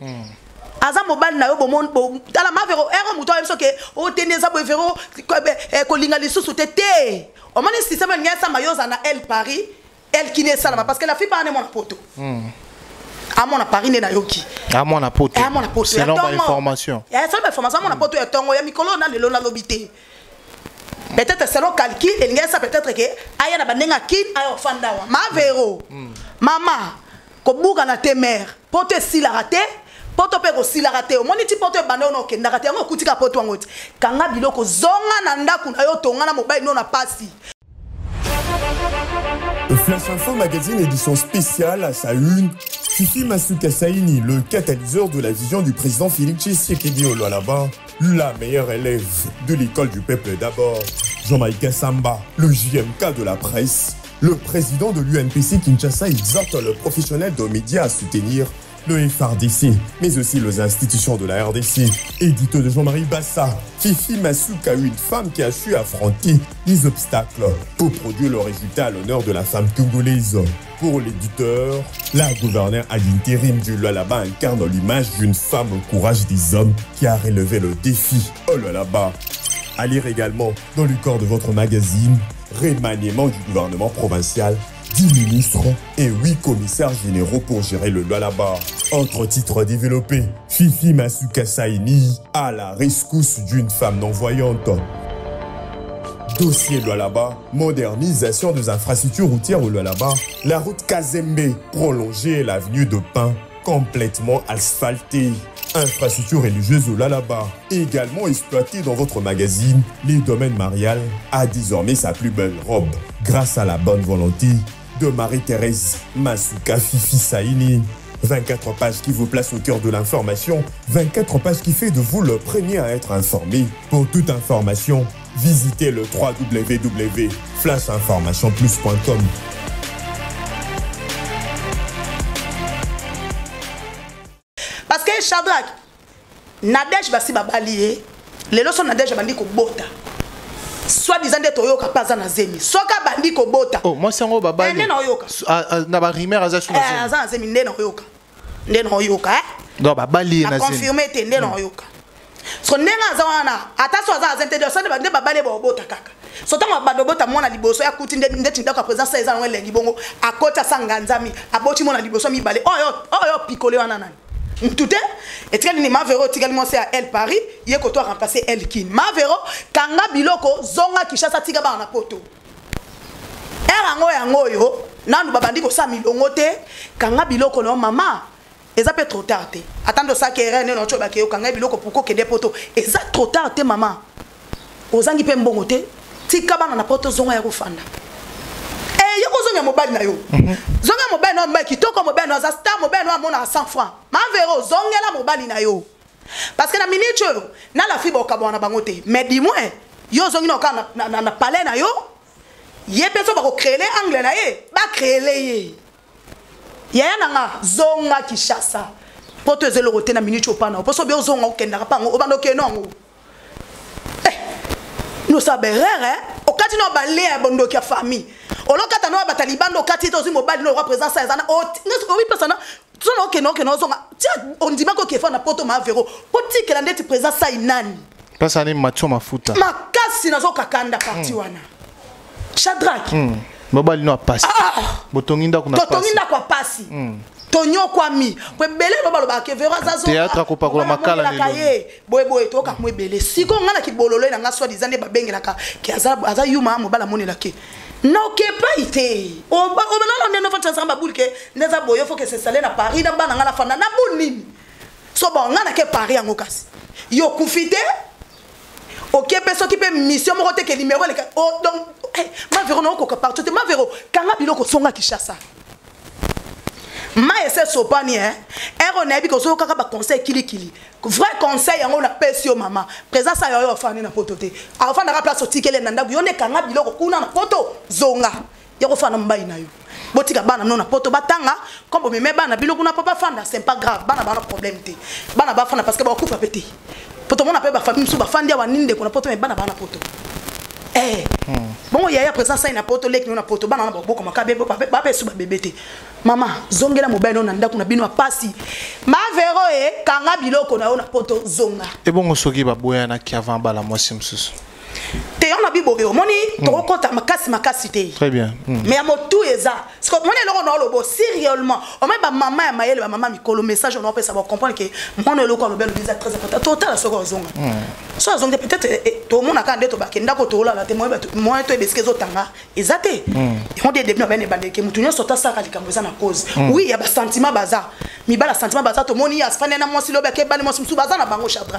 aza mobile na yo bomon tala ma vero ero muto yeso ke o teneza bo vero kolinga lisusu tete o mani système ngesa mayoza na El Paris elle qui n'est salama parce que la fille pas ne mon poto à mon Paris ne na yoki à mon poto c'est non information c'est une information mon poto ya tongo ya mikolo na lelo na lobité peut-être selon calcul et ngesa peut-être que aya na bandenga kin aya ofanda wa ma vero mama ko buka na te mère poto sila raté poto pe ko sila raté o moni ti poto bando no kenda raté ngo kutika poto ngoti kanga biloko zonga na ndaku na yo tonga na mobile no na pasi. Flash Info Magazine édition spéciale à sa une, Fifi Masuka Saini, le catalyseur de la vision du président Félix Tshisekedi au Lualaba, la meilleure élève de l'école du peuple d'abord, Jean-Michel Samba, le JMK de la presse, le président de l'UNPC Kinshasa exhorte le professionnel de médias à soutenir le FRDC, mais aussi les institutions de la RDC. Édito de Jean-Marie Bassa, Fifi Masuka, une femme qui a su affronter les obstacles pour produire le résultat à l'honneur de la femme congolaise. Pour l'éditeur, la gouverneure à l'intérim du Lualaba incarne l'image d'une femme au courage des hommes qui a relevé le défi au Lualaba. À lire également dans le corps de votre magazine, remaniement du gouvernement provincial, 10 ministres et 8 commissaires généraux pour gérer le Lualaba. Autre titre développé, Fifi Masuka Saini à la rescousse d'une femme non-voyante. Dossier Lualaba, modernisation des infrastructures routières au Lualaba, la route Kazembe prolongée et l'avenue de Pin complètement asphaltée. Infrastructure religieuse au Lualaba, également exploitée dans votre magazine, les domaines marial a désormais sa plus belle robe grâce à la bonne volonté de Marie-Thérèse Masuka Fifi Saini. 24 pages qui vous placent au cœur de l'information, 24 pages qui fait de vous le premier à être informé. Pour toute information, visitez le www.flashinformationplus.com. Parce que Shadrach, Nadège basi babalié, les leçons Nadège bandi ko bota. Soit disant de toyoka pas na zemi. Soka bandi ko bota. Oh, moi c'est un babali. Ndé na yoka. Na ba rimer azasu na zemi. Azan zemi ndé na yoka. Ndé na yoka, Non, babali na zemi. Na confirmer te ndé na yoka. So ndenga zawana, ataso azan te de so de babali bo bota kaka. So tango bado bota mona liboso ya kuti ndé tinda ka présence ça ezan wengi bongo akota sanganzami, aboti mona liboso mi balé. Oyo picolé wana nani. Tout est et tu ma vero également c'est à El Paris il ko to remplacer El Kin ma vero kanga biloko zonga kishasa tiga ba na poto era ngo yo nanu babandi ko sa milongo te kanga biloko no mama eza pe trop tard te attendre ça que rene no choba ke yo kanga biloko puko kende poto eza trop tard te mama ozangi pe mbongo te tika ba na poto zonga ya kufanda yoko zonga mobile na yo zonga mobile no maki toko mobile no za star mobile no amona 100 francs ma vero zonga la mobile na yo parce que na minute na la fibre okabona bango te mais dis-moi yo zongi no ka na palais na yo ye peso ba ko créer angle na ye ba créer ye ya na zonga Kinshasa poto zelo roté na minute opana poso be zonga okenda pa ngo obando ke no nous sabere okati no balé ya bondo ki famille olokata no bataliban no kati to mobile no représente ça ezana o oui personne sono ke no zonga on dit ko ke fa na poto ma vero poti ke la ndeti présence ça inani pasa ni macho mafuta makasi nazo kakanda parti wana Shadrach mobile no passe botonginda kuna passe botonginda kwa pasi tonyo kwa mi pe belé no baloba ke vero zazo théâtre ko pakola makala ni boy to ka mo belé siko ngana ki bololo na ngaso dizande babengela ka ki aza yuma mobala monela ke non que pas été on non non faut ça baboul que neza boyo faut que c'est salé na Paris na bana ngala fana na bonini so bon ngana ke Paris en okasi yo kufite OK peso qui peut mission mo te ke numéro le donc ma vero non ko partout ma vero kanga biloko songa Kinshasa ma ese sopani ero na bi ko so kaka ba conseil kili vrai conseil yango na pesio mama présence ya yo fani na poto te afa na place otikele na ndabu yo ne kanga biloko kuna na poto zonga yako fana mbai na yo botika bana no na poto batanga kombo meme bana biloko na papa fanda c'est pas grave bana bana problème te bana ba fana parce que ba coupe pété poto mona pe ba famille sou ba fandi wa ninde ko na poto me bana poto Eh. Bon, il y a présent ça na poto lek na poto bana na boko makabe ba pe suba bébé. Maman, zongela mobile na ndako na bino pasi. Ma vero e kanga biloko na ona poto zonga. Et bon osoki ba boya na ki avant bala moi simsus. Te on a bibo yo moni to kota makasi te. Très bien. Mais à motu eza. Parce que moni loko na lobo sérieusement. O même ba maman ya mayele ba maman mikolo message on peut savoir comprendre que mon loko lobelo visa très important. Total soko zonga. So zonga peut-être to mona ka ndeto ba kenda ko to la te moi to ebeske zo tanga. Ezate. On dit depuis ben bande ke mutu nyonso ta saka likambo eza na cause. Oui, il y a ba sentiment baza. Mi ba la sentiment baza to moni ya spane na mo si lobe ke bali mo sumsu baza na bango chadra.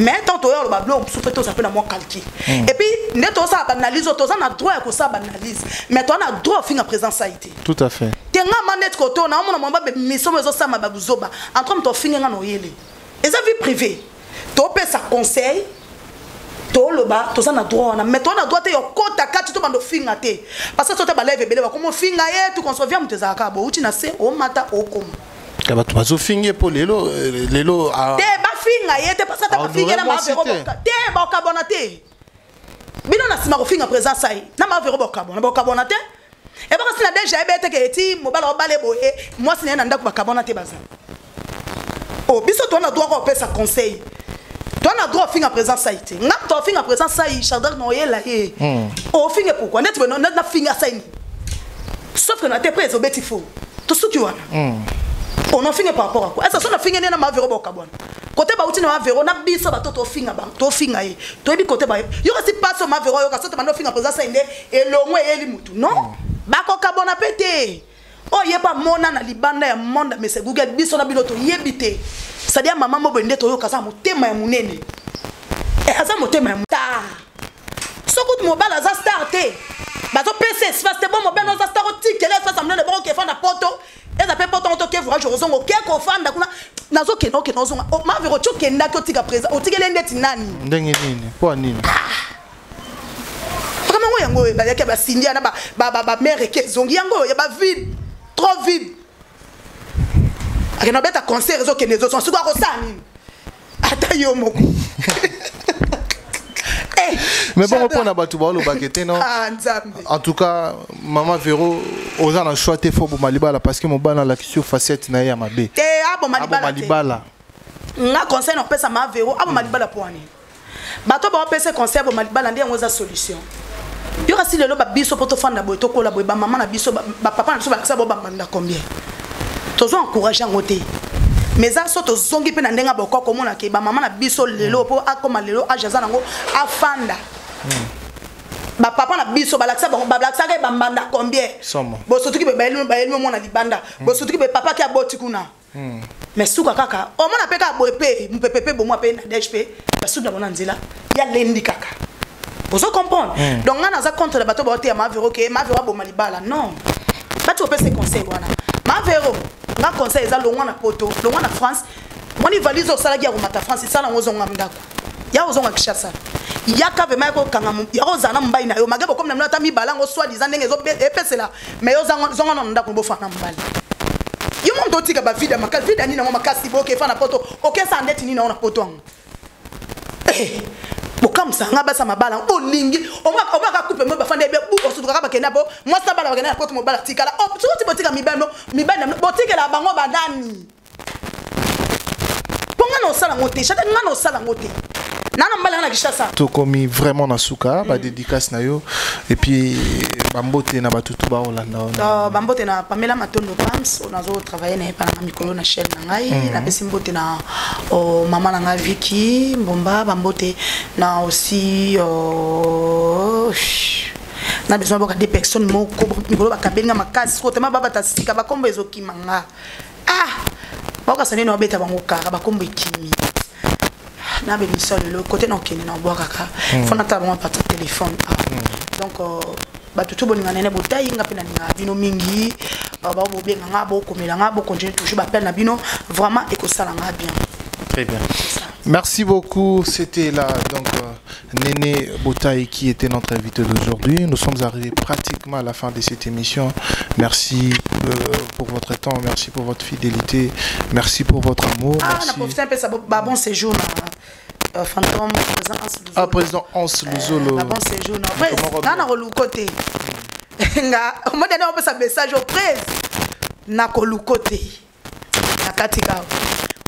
Mais tant que le bablo souffre tout ça peut moins calquer et puis net ça analyse tout ça a droit à ça analyse mais toi on a droit fin à présence ça été tout à fait tenga manette koto na mon ba mission mezo ça ma babuzoba entre to finga no yele et ça vie privée to peut ça conseil to le ba to ça na droit on mais toi on a droit te yo kota kati to bando finga te parce que toi ba live bele ba comme finga ye tu qu'on vient muteza ka bo uti na se o mata o koma kaba to bazo finge po lelo a finga yete parce que ta finga na ma vero boka te ba kabona te bino na sima ko finga présence ai na ma vero boka bona te e ba kasi na déjà ebete ke ti mobala obale boye moi sina na ndako ba kabona te baza oh biso to na droit ko pesa conseil to na droit finga présence ai te nga to finga présence ai chadar no yela e oh finga pourquoi net na finga sai sauf que na te près obeti faux to ce tu vois on a fini par rapport à quoi? Est-ce que on a fini na ma vero boka bona? Côté ba uti na ma vero na biso ba to finga ba to finga ye. To bi côté ba. Yo kasi passe ma vero yo kasi to mando finga présence inde et longwe eli mutu. Non? Ba ko kabona pété. Oh ye pas mona na libanda ya monde mais c'est Google biso na biloto yebité. C'est-à-dire maman mo bende to yo kasa motema ya munene. Et asa motema ya muta. Sokut mobile za starté. Ba to PC space bon mobile za start tikele fa ça me le bon ke fa na poto. Et après pas tant que vous je rezongo keko fanda kuna nazo keno keno zonga o ma vero choke ndako tika présent o tikele ndeti nani ndenge nini po nini kama ngo yango ba yake ba sindia na ba mère ke zongi yango ya ba vide trop vide akena beta concert zo kene zo son suka ko sani ata yo moko mais bon on a battu ba lo bakete non en tout cas maman Véro aux en choix te fo malibala parce que mon bana la question facette na ya mabe te abo malibala nga conseil on pesa ma Véro abo malibala poani bato ba pesa conseil abo malibala ndi ngoza solution yo kasi lelo ba biso poto fanda boy to kola boy ba maman na biso ba papa na biso ba sabo ba manda combien tozo encourager ngote mais ça soto zongi pe na ndenga boko ko mona ke ba maman na biso lelo po akoma lelo ajaza nango afanda ba papa na biso ba laksa ba laksa ke ba mbanda combien bo soto ki be ba elmo mona libanda bo soto ki be papa ki aboti kuna mais suka kaka o mona pe ka boepe mpepepe bo mo pe na DHP ba suda mona nzela ya lendi kaka vous comprenez donc on a ça contre le bateau ba te ma vero ke ma vero bo malibala non ba tu pe se conseil wana ma vero nga conseil za longwa na poto longwa na France moni valise au salagi ya mata France ça na ngozonga ndako ya ozonga kishasa ya ka vema ko kanga ya ozana mbai na yo magabo comme na ta mi balango soit disant ndenge zo epesela mais yo zonga na ndako bo fana mbali yo mon dotika ba vida makasi vida ni na makasi bo ke fana poto OK ça ndeti ni na poto ngo bokam sanga basa mabala olingi omaka coupe me bafande be bu osuka ba kena bo moi ça bala ba kena poto mobala tikala o tu botika mibano botika la bango badani ponga no sala ngote chata ngano sala ngote nana mbala na kishasa to komi vraiment na suka ba dédicace na yo et puis bambote na batutu ba Holanda bambote na Pamela Matondo Pams on a travaillé na pa na mikolo na chaîne na ngai na pesi mbote na maman na ngai Vicky Mbomba bambote na aussi na besoin boka des personnes moko mikolo ba kabenga makasi ko tema baba tasika ba kombo ezoki manga boka sane no beta bango kaka ba kombo ikimi na be misol le côté non kini na boka kaka fona ta bon par téléphone donc batutu boninga nene botayi nga pena ninga bino mingi ba bo benga nga bo komela nga bo continuer toujours ba peine na bino vraiment et ko sala nga bien. Très bien. Merci beaucoup. C'était là donc Néné Botaï qui était notre invité d'aujourd'hui. Nous sommes arrivés pratiquement à la fin de cette émission. Merci pour votre temps, merci pour votre fidélité, merci pour votre amour. On a profité un peu ça bon séjour Fantôme, président Hans Luzolo. Ah, président Hans Luzolo. Bon séjour. Après, na côté. Nga, moi donné un message au presse. Na côté. Na katika.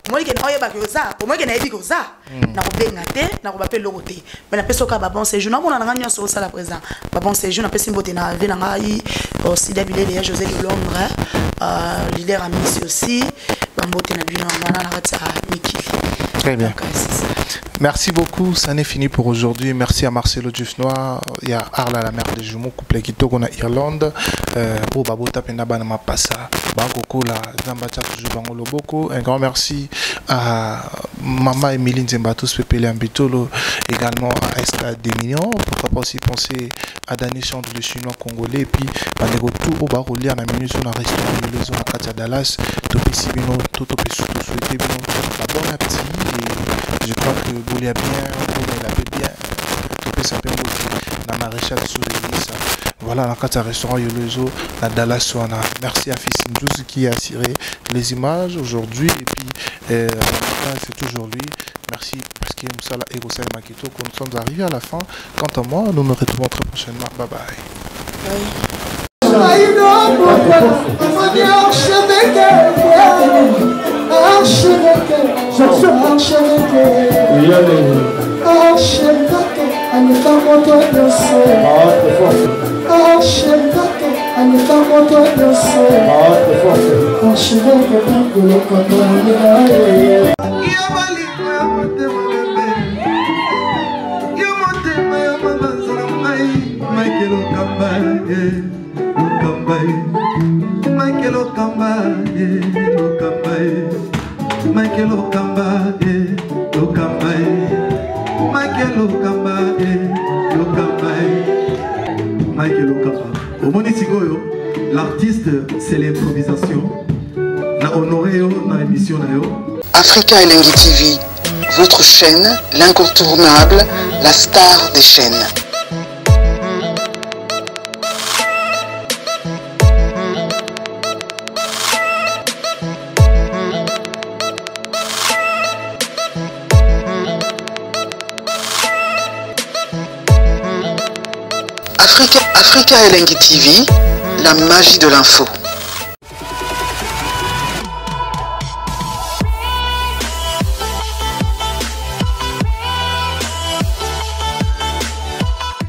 Moi qui na oyeba ko ça, moi qui na yebi ko ça. Na ko benga te, na ko bapel lo côté. Mais na peso ka ba bon séjour. Na mona na nganya so ça la président. Ba bon séjour na pesi mbote na ve na ngai aussi David de José de Londres. Leader ami aussi. Ba mbote na bino na kati Mikili. Très bien. Merci beaucoup, ça n'est fini pour aujourd'hui. Merci à Marcelo Dufnois, il y a Arla la mère des jumeaux, couple qui tourne en Irlande. Pour Babota Penabana Mapassa, Bangoko la Zambacha Jubangolo Boko. Un grand merci à Maman Emiline Zembatos Pepele Ambitolo, également à Esca Demignon. Pourquoi pas aussi penser à Dani Chante le chinois congolais. Et puis, Banego tout au bar au lien à la minute sur un restaurant de l'Ozo à Katia Dallas. Topi Sibino, Totopi Souto souhaité bien. Bon appétit. Et je crois que vous l'avez bien, vous l'avez bien. Topi s'appelle la maréchale sous l'église. Voilà, dans le restaurant Yolozo, la Dallas Soana. Merci à Fissim 12 qui a assuré les images aujourd'hui. Et puis, c'est toujours lui. Merci parce que Moussala et Rossel Makito, que nous sommes arrivés à la fin. Quant à moi, nous nous retrouvons très prochainement. Bye bye. L'artiste, c'est l'improvisation. Na honoré dans l'émission. Africa Elengi TV, votre chaîne, l'incontournable, la star des chaînes. Africa Elengi TV, la magie de l'info.